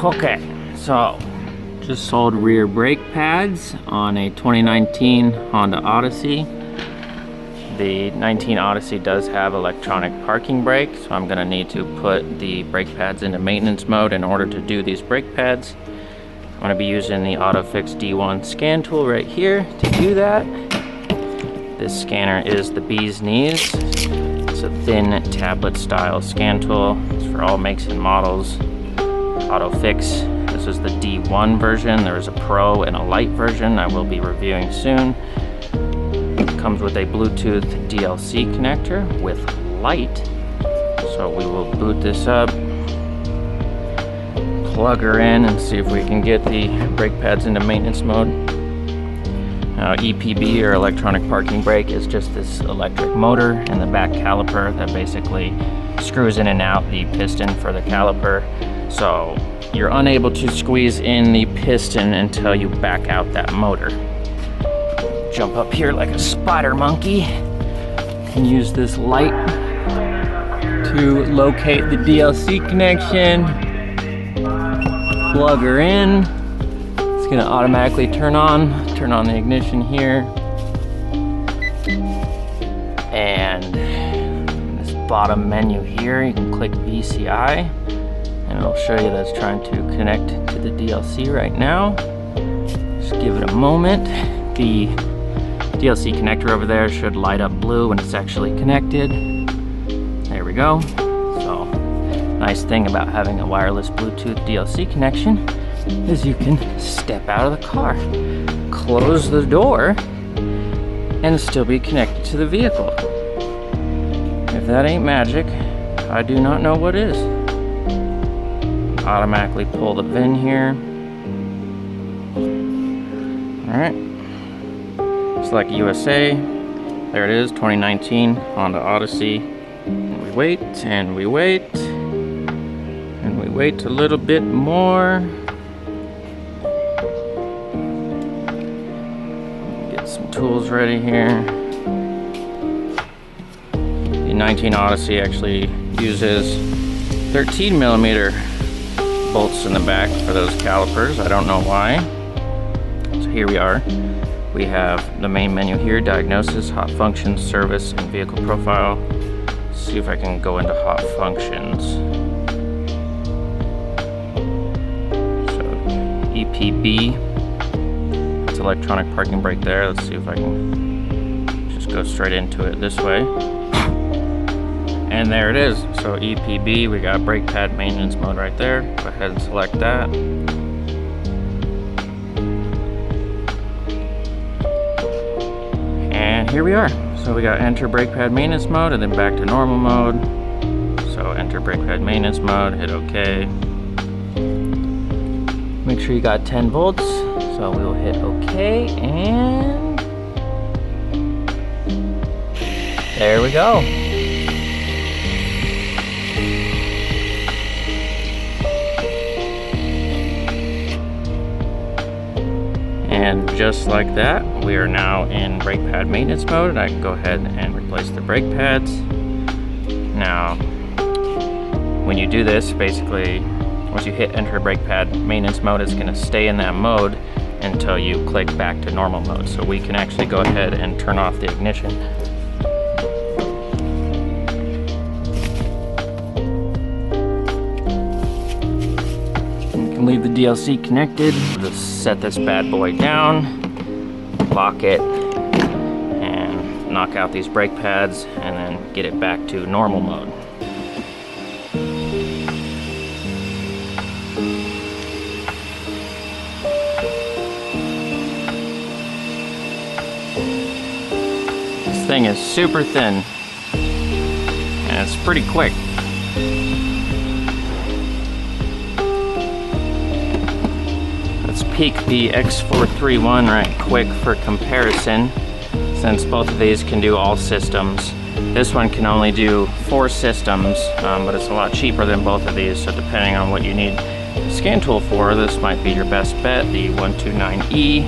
Okay, so just sold rear brake pads on a 2019 Honda Odyssey. The 19 Odyssey does have electronic parking brake, so I'm gonna need to put the brake pads into maintenance mode in order to do these brake pads. I'm gonna be using the OTOFIX D1 scan tool right here to do that. This scanner is the bee's knees. It's a thin tablet style scan tool. It's for all makes and models. OTOFIX. This is the D1 version. There is a Pro and a Lite version I will be reviewing soon. It comes with a Bluetooth DLC connector with light. So we will boot this up, plug her in, and see if we can get the brake pads into maintenance mode. Now, EPB, or electronic parking brake, is just this electric motor in the back caliper that basically screws in and out the piston for the caliper. So you're unable to squeeze in the piston until you back out that motor. Jump up here like a spider monkey and use this light to locate the DLC connection. Plug her in. It's gonna automatically turn on the ignition here. And this bottom menu here, you can click VCI and it'll show you that it's trying to connect to the DLC right now. Just give it a moment. The DLC connector over there should light up blue when it's actually connected. There we go. So, nice thing about having a wireless Bluetooth DLC connection is you can step out of the car, close the door, and still be connected to the vehicle. If that ain't magic, I do not know what is. Automatically pull the VIN here. Alright. Select USA. There it is, 2019 Honda Odyssey. And we wait, and we wait, and we wait a little bit more. Get some tools ready here. The 19 Odyssey actually uses 13mm bolts in the back for those calipers. I don't know why. So here we are. We have the main menu here, diagnosis, hot functions, service, and vehicle profile. Let's see if I can go into hot functions. So EPB, it's electronic parking brake there. Let's see if I can just go straight into it this way. And there it is. So EPB, we got brake pad maintenance mode right there. Go ahead and select that. And here we are. So we got enter brake pad maintenance mode and then back to normal mode. So enter brake pad maintenance mode, hit OK. Make sure you got 10 volts. So we will hit OK, and there we go. And just like that, we are now in brake pad maintenance mode, and I can go ahead and replace the brake pads. Now, when you do this, basically, once you hit enter brake pad maintenance mode, it's gonna stay in that mode until you click back to normal mode. So we can actually go ahead and turn off the ignition. Leave the DLC connected. Just set this bad boy down, lock it, and knock out these brake pads, and then get it back to normal mode. This thing is super thin, and it's pretty quick. Peek the X431 right quick for comparison, since both of these can do all systems. This one can only do 4 systems, but it's a lot cheaper than both of these, so depending on what you need the scan tool for, this might be your best bet. The 129E,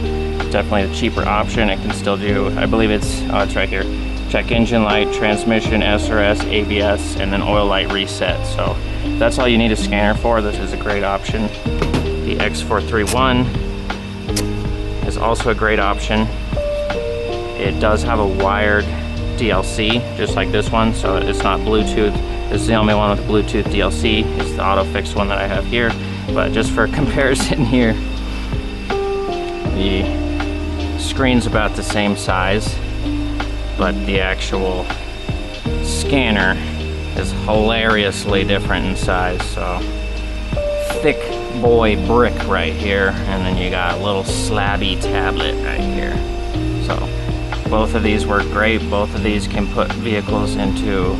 definitely the cheaper option. It can still do, I believe it's right here, check engine light, transmission, SRS, ABS, and then oil light reset. So that's all you need a scanner for, this is a great option. The X431 is also a great option. It does have a wired DLC, just like this one, so it's not Bluetooth. This is the only one with Bluetooth DLC. It's the OTOFIX one that I have here. But just for comparison here, the screen's about the same size, but the actual scanner is hilariously different in size. So thick boy brick right here, and then you got a little slabby tablet right here. So both of these work great. Both of these can put vehicles into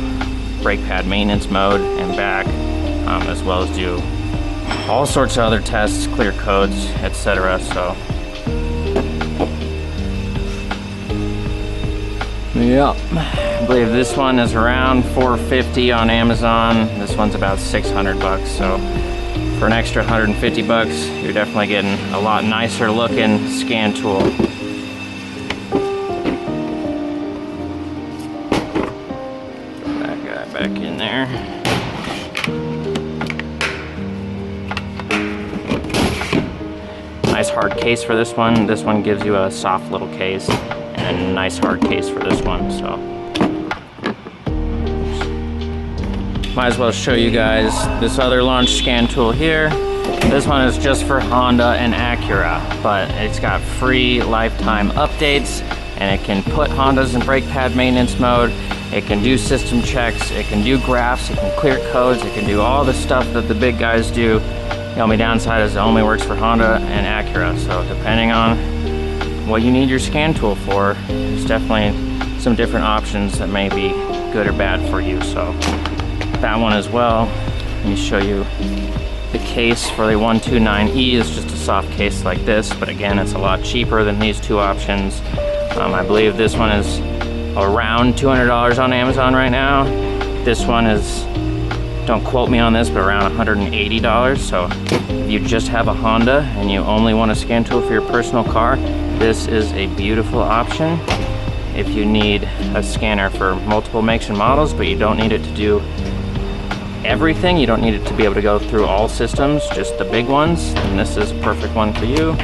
brake pad maintenance mode and back, as well as do all sorts of other tests, clear codes, etc. So yeah, I believe this one is around $450 on Amazon. This one's about 600 bucks. So for an extra 150 bucks, you're definitely getting a lot nicer looking scan tool. Put that guy back in there. Nice hard case for this one. This one gives you a soft little case, and a nice hard case for this one. So might as well show you guys this other launch scan tool here. This one is just for Honda and Acura, but it's got free lifetime updates, and it can put Hondas in brake pad maintenance mode. It can do system checks, it can do graphs, it can clear codes, it can do all the stuff that the big guys do. The only downside is it only works for Honda and Acura, so depending on what you need your scan tool for, there's definitely some different options that may be good or bad for you. So that one as well. Let me show you the case for the 129E. Is just a soft case like this, but again, it's a lot cheaper than these two options. I believe this one is around $200 on Amazon right now. This one is, don't quote me on this, but around $180. So if you just have a Honda and you only want a scan tool for your personal car, this is a beautiful option. If you need a scanner for multiple makes and models, but you don't need it to do everything, you don't need it to be able to go through all systems, just the big ones, then this is a perfect one for you.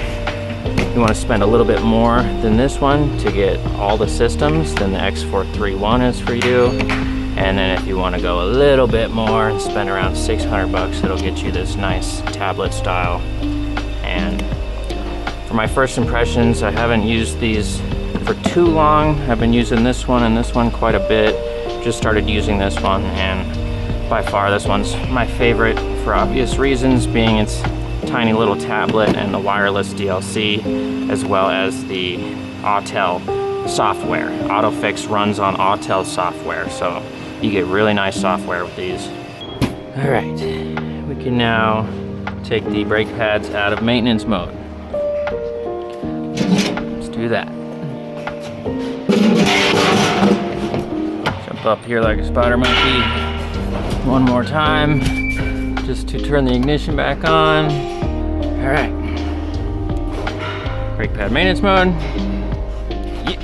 If you want to spend a little bit more than this one to get all the systems, then the X431 is for you. And then if you want to go a little bit more and spend around 600 bucks, it'll get you this nice tablet style. And for my first impressions, I haven't used these for too long. I've been using this one and this one quite a bit. Just started using this one, and by far this one's my favorite for obvious reasons, being its tiny little tablet and the wireless DLC, as well as the Autel software. OTOFIX runs on Autel software, so you get really nice software with these. All right, we can now take the brake pads out of maintenance mode. Let's do that. Jump up here like a spider monkey one more time, just to turn the ignition back on. All right, brake pad maintenance mode. Yeah.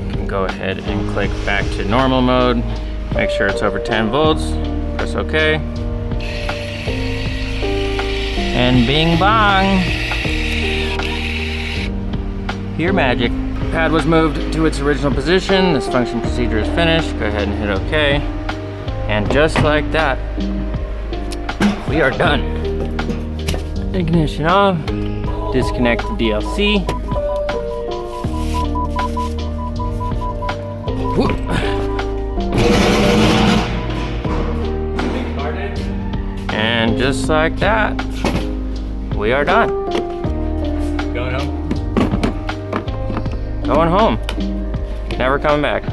You can go ahead and click back to normal mode. Make sure it's over 10 volts, press OK. And bing bong, pure magic. Pad was moved to its original position. This function procedure is finished. Go ahead and hit OK. And just like that, we are done. Ignition off. Disconnect the DLC. And just like that, we are done. Going home? Going home. Never coming back.